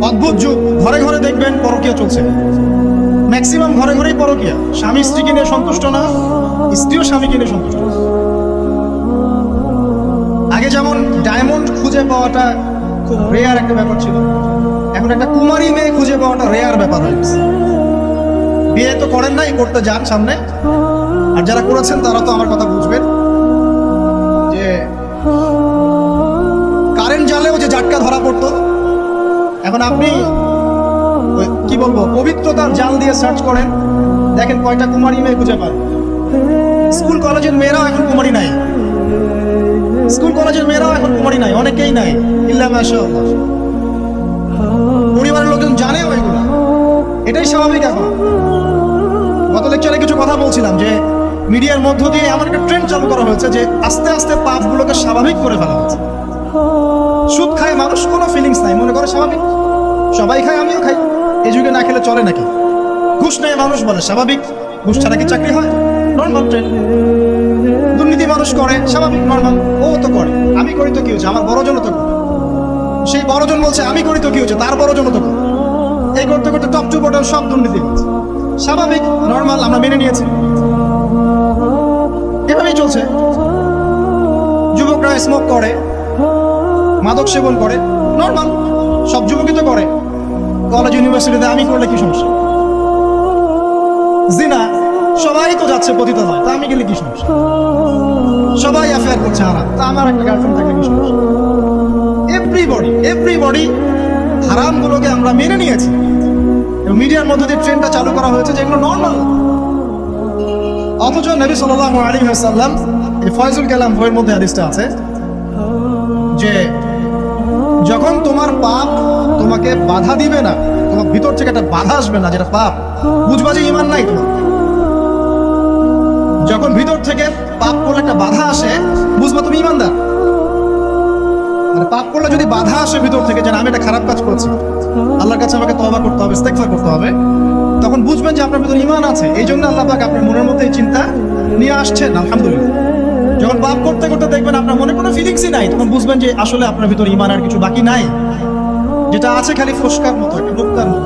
অদ্ভুত যুগ, ঘরে ঘরে দেখবেন পরকীয়া চলছে, ম্যাক্সিমাম ঘরে ঘরেই পরকীয়া। স্বামী স্ত্রীকে নিয়ে সন্তুষ্ট না, স্ত্রীও স্বামীকে নিয়ে সন্তুষ্ট। আগে যেমন ডায়মন্ড খুঁজে পাওয়াটা খুব রেয়ার একটা ব্যাপার ছিল, এখন একটা কুমারী মেয়ে খুঁজে পাওয়াটা রেয়ার ব্যাপার হয়ে গেছে। বিয়ে তো করেন নাই, করতে যান সামনে, আর যারা করেছেন তারা তো আমার কথা বুঝবেন যে কারেন্ট জালেও যে জাটকা ধরা পড়তো, এখন আপনি কি বলবো পবিত্রতার জাল দিয়ে সার্চ করেন, দেখেন কয়টা কুমারী মেয়ে খুঁজে পান। স্কুল কলেজের মেয়েরাও এখন কুমারী নাই, স্কুল কলেজের মেয়েরাও এখন কুমারী নাই, অনেকেই নাই, ইল্লা মাশাআল্লাহ। পরিবারের লোকজন জানেও এগুলো, এটাই স্বাভাবিক। এখন গত লেকচারে কিছু কথা বলছিলাম যে মিডিয়ার মধ্য দিয়ে এমন একটা ট্রেন্ড চালু করা হয়েছে যে আস্তে আস্তে পাপগুলোকে স্বাভাবিক করে ফেলা হচ্ছে। সুদ খায় মানুষ, কোনো ফিলিংস নাই, মনে করে স্বাভাবিক, সবাই খায় আমিও খাই, এই যুগে না খেলে চলে নাকি? ঘুষ নেয় মানুষ, বলে স্বাভাবিক, ঘুষ ছাড়া কি চাকরি হয়? Normal trend. দুর্নীতি মানুষ করে, স্বাভাবিক, নর্মাল, ও তো করে, আমি করি তো কি হচ্ছে, আমার বড়জন তো করে। সেই বড়জন বলছে আমি করি তো কি হচ্ছে, তার বড়জন তো করে। এই করতে করতে টপ টু বটম সব দুর্নীতি করছে, স্বাভাবিক, নর্মাল, আমরা মেনে নিয়েছি, এভাবেই চলছে। যুবকরা স্মোক করে, মাদক সেবন করে, নর্মাল, সব যুবকই তো করে। কলেজ ইউনিভার্সিটিতে আমি করলে কি সমস্যা? জিনা সবাই তো যাচ্ছে পতিতালয়, তা আমি গেলে কি সমস্যা? সবাই অ্যাফেয়ার করছে হারাম, তা আমার একটা গার্লফ্রেন্ড থাকলে কি সমস্যা? এভরিবডি হারামগুলোকে আমরা মেনে নিয়েছি এবং মিডিয়ার মধ্যে যে ট্রেন্ডটা চালু করা হয়েছে যেগুলো নর্মাল। অথচ নবী সাল্লাল্লাহু আলাইহি ওয়াসাল্লাম এই ফয়জুল কালাম বইয়ের মধ্যে হাদিসটা আছে যে যখন তোমার পাপ তোমাকে বাধা দিবে না, তোমার ভিতর থেকে একটা বাধা আসবে না যেটা পাপ, বুঝবা যে ঈমান নাই তোমার। যখন ভিতর থেকে পাপ করলে একটা বাধা আসে, বুঝবা তুমি ঈমানদার। মানে পাপ করলে যদি বাধা আসে ভিতর থেকে যে আমি একটা খারাপ কাজ করছি, আল্লাহর কাছে আমাকে তওবা করতে হবে, ইস্তেগফার করতে হবে, তখন বুঝবেন যে আপনার ভিতর ঈমান আছে। এই জন্য আল্লাহ পাক আপনার মনের মধ্যে এই চিন্তা নিয়ে আসছেন, আলহামদুলিল্লাহ। যখন পাপ করতে করতে দেখবেন আপনার মনে কোনো ফিলিংসই নাই, তখন বুঝবেন যে আসলে আপনার ভিতর ঈমান আর কিছু বাকি নাই, যেটা আছে খালি ফোসকার মতো, একটা মুক্তার মতো।